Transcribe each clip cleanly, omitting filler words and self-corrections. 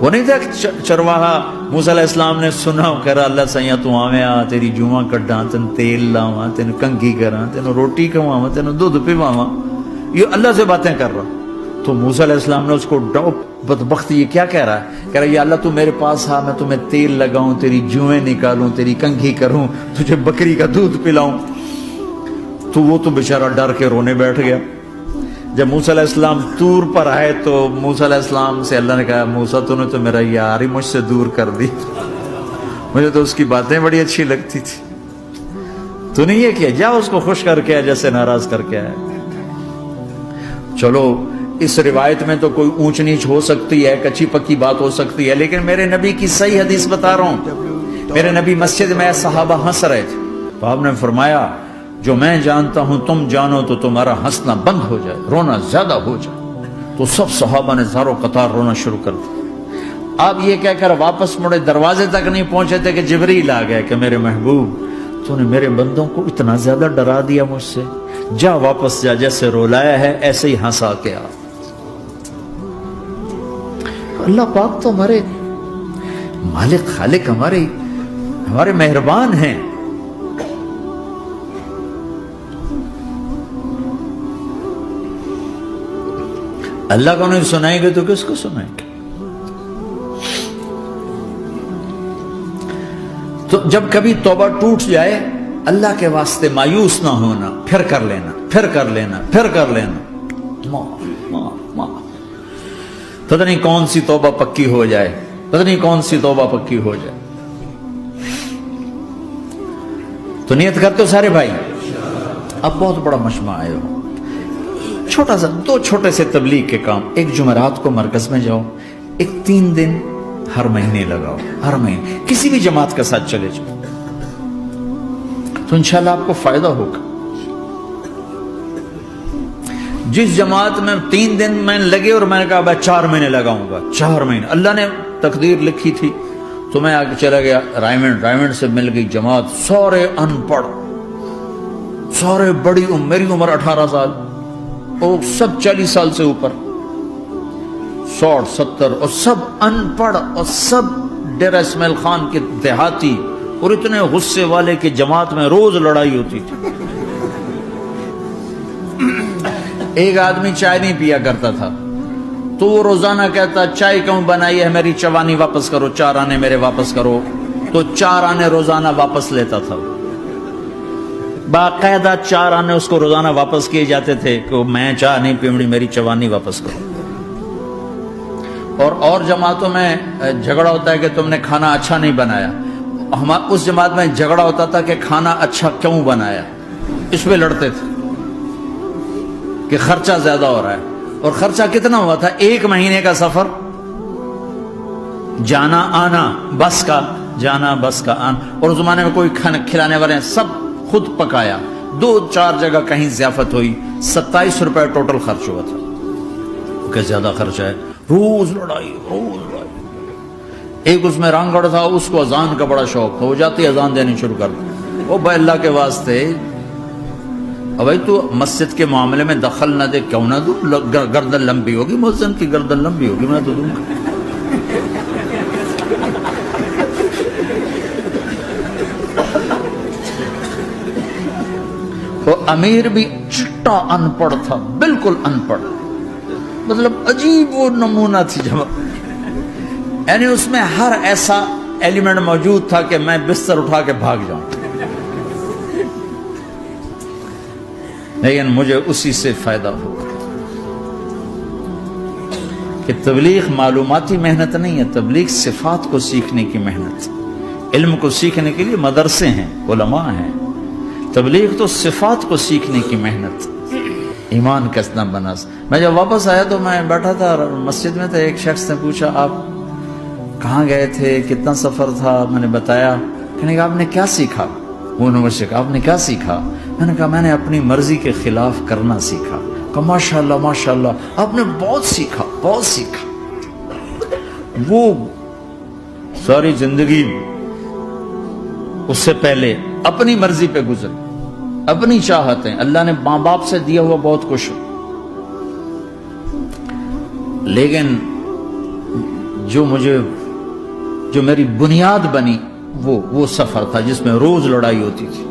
وہ نہیں تھا چرواہا موسیٰ علیہ السلام نے سنا کہہ رہا اللہ سیاں تو آویں آ تیری جوہاں کڈاں تین تیل لاواں تین کنگھی کراں تین روٹی کھواواں تین دودھ پیواواں، یہ اللہ سے باتیں کر رہا. تو موسیٰ علیہ السلام نے اس کو بدبخت یہ کیا کہہ رہا ہے؟ کہہ رہا ہے یا اللہ تو میرے پاس آ، میں تمہیں تیل لگاؤں، تیری جوئیں نکالوں، تیری کنگھی کروں، تجھے بکری کا دودھ پلاؤں. تو وہ تو بیچارہ ڈر کے رونے بیٹھ گیا. جب موسیٰ علیہ السلام طور پر آئے تو موسیٰ علیہ السلام سے اللہ نے کہا موسیٰ تو نے تو میرا یار ہی مجھ سے دور کر دی، مجھے تو اس کی باتیں بڑی اچھی لگتی تھی، تو نہیں یہ کیا، جا اس کو خوش کر کے جیسے ناراض کر کے آئے. چلو اس روایت میں تو کوئی اونچ نیچ ہو سکتی ہے، کچی پکی بات ہو سکتی ہے، لیکن میرے نبی کی صحیح حدیث بتا رہا ہوں. میرے نبی مسجد میں صحابہ ہنس رہے تھے تو آپ نے فرمایا جو میں جانتا ہوں تم جانو تو تمہارا ہنسنا بند ہو جائے، رونا زیادہ ہو جائے. تو سب صحابہ نے زارو قطار رونا شروع کر دیا. آپ یہ کہہ کر واپس مڑے، دروازے تک نہیں پہنچے تھے کہ جبریل آ گئے کہ میرے محبوب تو نے میرے بندوں کو اتنا زیادہ ڈرا دیا مجھ سے، جا واپس جا، جیسے رولایا ہے ایسے ہی ہنسا کے آ. اللہ پاک تو ہمارے مالک خالق، ہمارے مہربان ہیں. اللہ کو نہیں سنائیں گے تو کس کو سنائیں گے؟ تو جب کبھی توبہ ٹوٹ جائے اللہ کے واسطے مایوس نہ ہونا، پھر کر لینا، پھر کر لینا، پھر کر لینا. پتہ نہیں کون سی توبہ پکی ہو جائے، پتہ نہیں کون سی توبہ پکی ہو جائے. تو نیت کرتے ہو سارے بھائی؟ اب بہت بڑا مجمع آئے ہو، چھوٹا سا دو چھوٹے سے تبلیغ کے کام. ایک جمعرات کو مرکز میں جاؤ، ایک 3 دن ہر مہینے لگاؤ، ہر مہینے کسی بھی جماعت کے ساتھ چلے جاؤ تو انشاءاللہ آپ کو فائدہ ہوگا. جس جماعت میں 3 دن میں لگے اور میں نے کہا 4 مہینے لگاؤں گا، 4 مہینے اللہ نے تقدیر لکھی تھی، تو میں آگے چلا گیا رائمنڈ سے مل گئی جماعت، سارے ان پڑھ، سارے بڑی میری عمر 18 سال اور سب 40 سال سے اوپر، 60 70 اور سب ان پڑھ اور سب ڈیرہ اسماعیل خان کے دیہاتی، اور اتنے غصے والے کہ جماعت میں روز لڑائی ہوتی تھی. ایک آدمی چائے نہیں پیا کرتا تھا تو وہ روزانہ کہتا چائے کیوں بنائی ہے، میری چوانی واپس کرو، 4 آنے میرے واپس کرو. تو 4 آنے روزانہ واپس لیتا تھا، باقاعدہ 4 آنے اس کو روزانہ واپس کیے جاتے تھے کہ میں چائے نہیں پیمڑی، میری چوانی واپس کرو. اور جماعتوں میں جھگڑا ہوتا ہے کہ تم نے کھانا اچھا نہیں بنایا. اس جماعت میں جھگڑا ہوتا تھا کہ کھانا اچھا کیوں بنایا، اس پہ لڑتے تھے کہ خرچہ زیادہ ہو رہا ہے. اور خرچہ کتنا ہوا تھا؟ 1 مہینے کا سفر، جانا آنا بس کا، جانا بس کا آنا. اور اس زمانے میں کوئی کھلانے والے ہیں، سب خود پکایا. 2-4 جگہ کہیں ضیافت ہوئی، 27 روپے ٹوٹل خرچ ہوا تھا. کہ زیادہ خرچہ ہے، روز لڑائی، روز لڑائی. ایک اس میں رانگڑ تھا، اس کو اذان کا بڑا شوق تھا، وہ جاتی اذان دینی شروع کر دی. وہ بھائی اللہ کے واسطے بھائی تو مسجد کے معاملے میں دخل نہ دے، کیوں نہ دوں، گردن لمبی ہوگی، مؤذن کی گردن لمبی ہوگی، میں تو دوں گا. وہ امیر بھی چٹا ان پڑھ تھا، بالکل ان پڑھ، مطلب عجیب وہ نمونہ تھی جماعت. یعنی اس میں ہر ایسا ایلیمنٹ موجود تھا کہ میں بستر اٹھا کے بھاگ جاؤں، لیکن مجھے اسی سے فائدہ ہوگا. کہ تبلیغ معلوماتی محنت نہیں ہے، تبلیغ صفات کو سیکھنے کی محنت. علم کو سیکھنے کے لیے مدرسے ہیں، علماء ہیں، تبلیغ تو صفات کو سیکھنے کی محنت. ایمان کیسا بنا. میں جب واپس آیا تو میں بیٹھا تھا مسجد میں، تھا ایک شخص نے پوچھا آپ کہاں گئے تھے، کتنا سفر تھا. میں نے بتایا. کہنے کہا آپ نے کیا سیکھا؟ انہوں نے مجھ سے کہا آپ نے کیا سیکھا؟ میں نے کہا میں نے اپنی مرضی کے خلاف کرنا سیکھا. کہا ماشاءاللہ ماشاءاللہ، آپ نے بہت سیکھا، بہت سیکھا. وہ ساری زندگی اس سے پہلے اپنی مرضی پہ گزر، اپنی چاہتیں، اللہ نے ماں باپ سے دیا ہوا بہت کچھ، لیکن جو میری بنیاد بنی وہ سفر تھا جس میں روز لڑائی ہوتی تھی.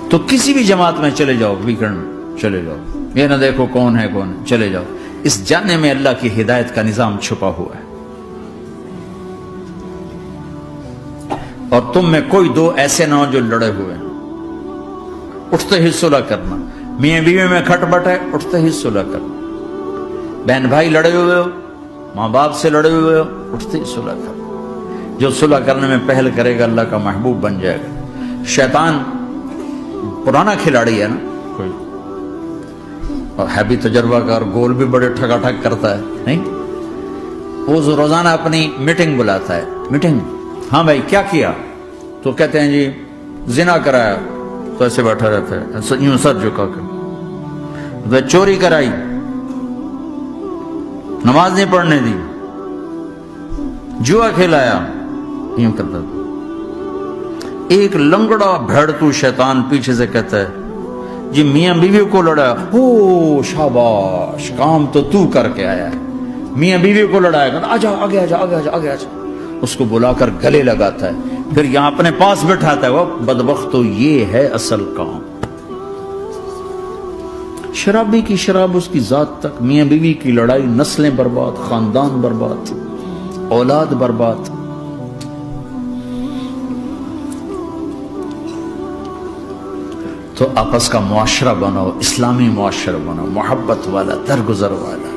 تو کسی بھی جماعت میں چلے جاؤ، ویکنڈ میں چلے جاؤ، یہ نہ دیکھو کون ہے چلے جاؤ. اس جاننے میں اللہ کی ہدایت کا نظام چھپا ہوا ہے. اور تم میں کوئی دو ایسے نہ ہو جو لڑے ہوئے ہیں. اٹھتے ہی صلح کرنا. میاں بیوی میں کھٹ بٹ ہے، اٹھتے ہی صلح کرنا. بہن بھائی لڑے ہوئے ہو، ماں باپ سے لڑے ہوئے ہو، اٹھتے ہی صلح کرنا. جو صلح کرنے میں پہل کرے گا اللہ کا محبوب بن جائے گا. شیطان پرانا کھلاڑی ہے نا کوئی، اور ہے بھی تجربہ کار، گول بھی بڑے ٹھگا ٹھگ کرتا ہے. نہیں، وہ روزانہ اپنی میٹنگ بلاتا ہے. میٹنگ، ہاں بھائی کیا کیا؟ تو کہتے ہیں جی زنا کرایا. تو ایسے بیٹھا رہتا ہے یوں سر جھکا کر. چوری کرائی، نماز نہیں پڑھنے دی، جوا کھلایا، یوں کرتا تھا. ایک لنگڑا بھیڑتو شیطان پیچھے سے کہتا ہے جی میاں بیوی کو لڑایا. او شاباش، کام تو کر کے آیا ہے. میاں بیوی کو لڑایا، آجا آگے آجا آگے آجا آگے آجا. اس کو بلا کر گلے لگاتا ہے، پھر یہاں اپنے پاس بٹھاتا ہے. وہ بدبخت، تو یہ ہے اصل کام. شرابی کی شراب اس کی ذات تک، میاں بیوی کی لڑائی، نسلیں برباد، خاندان برباد، اولاد برباد. تو آپس کا معاشرہ بناؤ، اسلامی معاشرہ بناؤ، محبت والا، درگزر والا.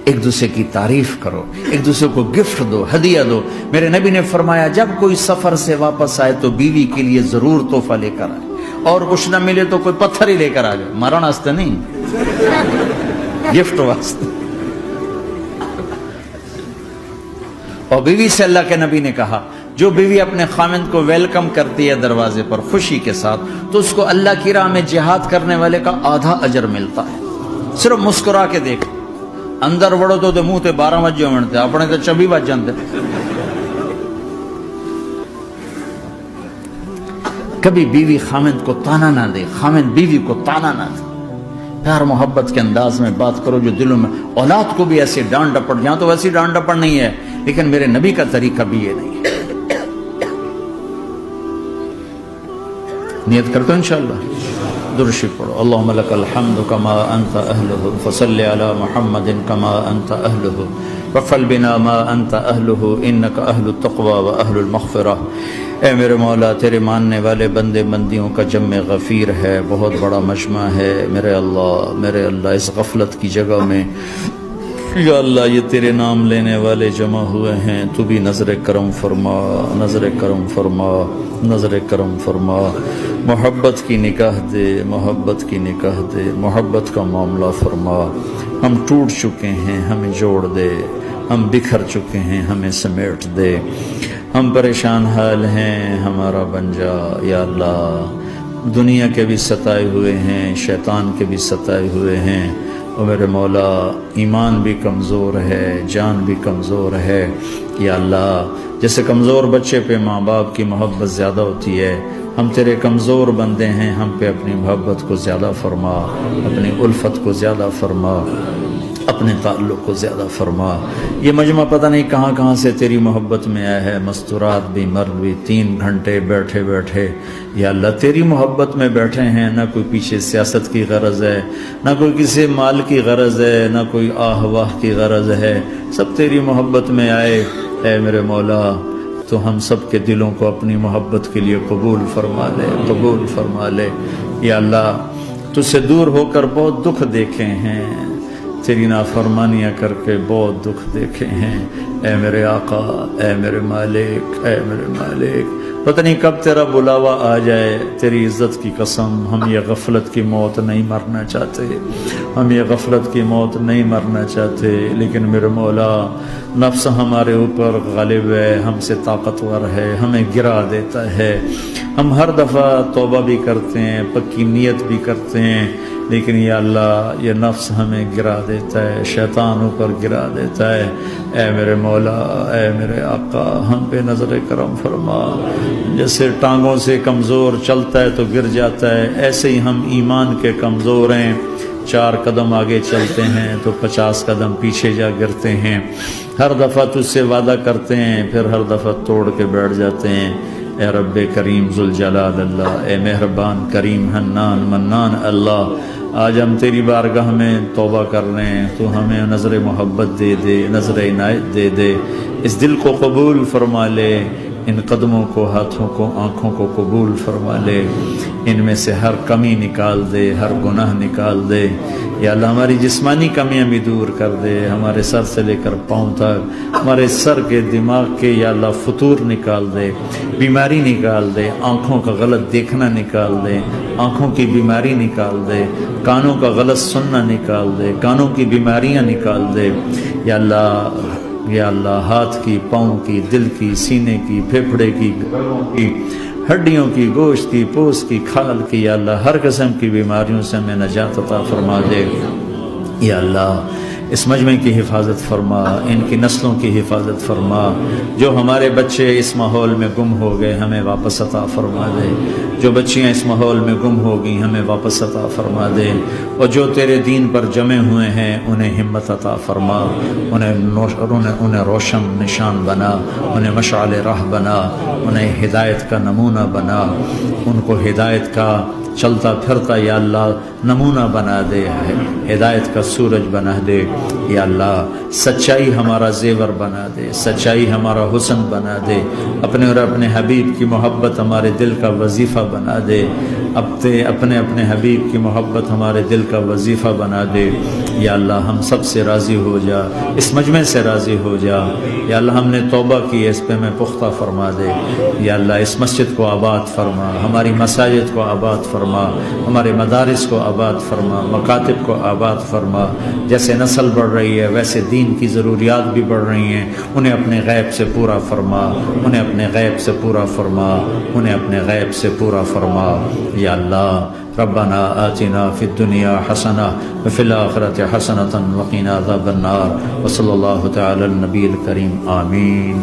ایک دوسرے کی تعریف کرو، ایک دوسرے کو گفٹ دو، ہدیہ دو. میرے نبی نے فرمایا جب کوئی سفر سے واپس آئے تو بیوی کے لیے ضرور تحفہ لے کر آئے، اور کچھ نہ ملے تو کوئی پتھر ہی لے کر آ جائے. مرن واسطے نہیں، گفٹ واسطے. اور بیوی سے اللہ کے نبی نے کہا جو بیوی اپنے خامند کو ویلکم کرتی ہے دروازے پر خوشی کے ساتھ، تو اس کو اللہ کی راہ میں جہاد کرنے والے کا آدھا اجر ملتا ہے. صرف مسکرا کے دیکھ. اندر وڑو تو منہ تے 12 بجے منتے، اپنے تو 24 بج جاندے. کبھی بیوی خامند کو تانا نہ دے، خامند بیوی کو تانا نہ دے. پیار محبت کے انداز میں بات کرو جو دلوں میں. اولاد کو بھی ایسے ڈانٹ ڈپٹ، یہاں تو ویسی ڈانٹ ڈپٹ نہیں ہے، لیکن میرے نبی کا طریقہ بھی یہ نہیں ہے. نیت کرتے ہو انشاءاللہ. درشی پڑھو. اللہم لک الحمد کما انت اہلہ فصل علی محمد کما انت اہلہ وفعل بنا ما انت اہلہ انک اہل التقوی و اہل المغفرہ. اے میرے مولا، تیرے ماننے والے بندے بندیوں کا جمع غفیر ہے، بہت بڑا مجمع ہے. میرے اللہ اس غفلت کی جگہ میں یا اللہ یہ تیرے نام لینے والے جمع ہوئے ہیں، تو بھی نظر کرم فرما، نظر کرم فرما، نظر کرم فرما. محبت کی نکاح دے، محبت کی نکاح دے، محبت کا معاملہ فرما. ہم ٹوٹ چکے ہیں، ہمیں جوڑ دے. ہم بکھر چکے ہیں، ہمیں سمیٹ دے. ہم پریشان حال ہیں، ہمارا بن جا یا اللہ. دنیا کے بھی ستائے ہوئے ہیں، شیطان کے بھی ستائے ہوئے ہیں. اور میرے مولا ایمان بھی کمزور ہے، جان بھی کمزور ہے یا اللہ. جیسے کمزور بچے پہ ماں باپ کی محبت زیادہ ہوتی ہے، ہم تیرے کمزور بندے ہیں، ہم پہ اپنی محبت کو زیادہ فرما، اپنی الفت کو زیادہ فرما، اپنے تعلق کو زیادہ فرما. یہ مجمع پتہ نہیں کہاں کہاں سے تیری محبت میں آیا ہے. مستورات بھی، مرد بھی، 3 گھنٹے بیٹھے بیٹھے یا اللہ تیری محبت میں بیٹھے ہیں. نہ کوئی پیچھے سیاست کی غرض ہے، نہ کوئی کسی مال کی غرض ہے، نہ کوئی آہ واہ کی غرض ہے. سب تیری محبت میں آئے. اے میرے مولا تو ہم سب کے دلوں کو اپنی محبت کے لیے قبول فرما لے، قبول فرما لے یا اللہ. تجھ سے دور ہو کر بہت دکھ دیکھے ہیں، تیری نافرمانیاں کر کے بہت دکھ دیکھے ہیں. اے میرے آقا، اے میرے مالک، اے میرے مالک، پتہ نہیں کب تیرا بلاوا آ جائے. تیری عزت کی قسم ہم یہ غفلت کی موت نہیں مرنا چاہتے، ہم یہ غفلت کی موت نہیں مرنا چاہتے. لیکن میرے مولا نفس ہمارے اوپر غالب ہے، ہم سے طاقتور ہے، ہمیں گرا دیتا ہے. ہم ہر دفعہ توبہ بھی کرتے ہیں، پکی نیت بھی کرتے ہیں، لیکن یا اللہ یہ نفس ہمیں گرا دیتا ہے، شیطان اوپر گرا دیتا ہے. اے میرے مولا، اے میرے آقا، ہم پہ نظر کرم فرما. جیسے ٹانگوں سے کمزور چلتا ہے تو گر جاتا ہے، ایسے ہی ہم ایمان کے کمزور ہیں. 4 قدم آگے چلتے ہیں تو 50 قدم پیچھے جا گرتے ہیں، ہر دفعہ تجھ سے وعدہ کرتے ہیں پھر ہر دفعہ توڑ کے بیٹھ جاتے ہیں۔ اے رب کریم ذوالجلال اللہ، اے مہربان کریم حنان منان اللہ، آج ہم تیری بارگاہ میں توبہ کر رہے ہیں، تو ہمیں نظر محبت دے دے، نظر عنایت دے دے، اس دل کو قبول فرما لے، ان قدموں کو، ہاتھوں کو، آنکھوں کو قبول فرما لے، ان میں سے ہر کمی نکال دے، ہر گناہ نکال دے، یا اللہ ہماری جسمانی کمیاں بھی دور کر دے، ہمارے سر سے لے کر پاؤں تک، ہمارے سر کے دماغ کے یا اللہ فطور نکال دے، بیماری نکال دے، آنکھوں کا غلط دیکھنا نکال دے، آنکھوں کی بیماری نکال دے، کانوں کا غلط سننا نکال دے، کانوں کی بیماریاں نکال دے، یا اللہ ہاتھ کی، پاؤں کی، دل کی، سینے کی، پھیپھڑے کی، گلوں کی، ہڈیوں کی، گوشت کی، پوست کی، کھال کی، یا اللہ ہر قسم کی بیماریوں سے ہمیں نجات عطا فرما دے، یا اللہ اس مجمع کی حفاظت فرما، ان کی نسلوں کی حفاظت فرما، جو ہمارے بچے اس ماحول میں گم ہو گئے ہمیں واپس عطا فرما دے، جو بچیاں اس ماحول میں گم ہو گئی ہمیں واپس عطا فرما دے، اور جو تیرے دین پر جمع ہوئے ہیں انہیں ہمت عطا فرما، انہیں روشن نشان بنا، انہیں مشعل راہ بنا، انہیں ہدایت کا نمونہ بنا، ان کو ہدایت کا چلتا پھرتا یا اللہ نمونہ بنا دے، ہدایت کا سورج بنا دے، یا اللہ سچائی ہمارا زیور بنا دے، سچائی ہمارا حسن بنا دے، اپنے اور اپنے حبیب کی محبت ہمارے دل کا وظیفہ بنا دے، اپنے حبیب کی محبت ہمارے دل کا وظیفہ بنا دے، یا اللہ ہم سب سے راضی ہو جا، اس مجمع سے راضی ہو جا، یا اللہ ہم نے توبہ کی ہے اس پہ میں پختہ فرما دے، یا اللہ اس مسجد کو آباد فرما، ہماری مساجد کو آباد فرما، ہمارے مدارس کو آباد فرما، مکاتب کو آباد فرما، جیسے نسل بڑھ رہی ہے ویسے دین کی ضروریات بھی بڑھ رہی ہیں، انہیں اپنے غیب سے پورا فرما، انہیں اپنے غیب سے پورا فرما، انہیں اپنے غیب سے پورا فرما، یا اللہ ربنا آتنا فی الدنیا حسنہ وفی الآخرۃ حسنۃ وقنا عذاب النار، وصلی اللہ تعالی النبی الکریم، آمین۔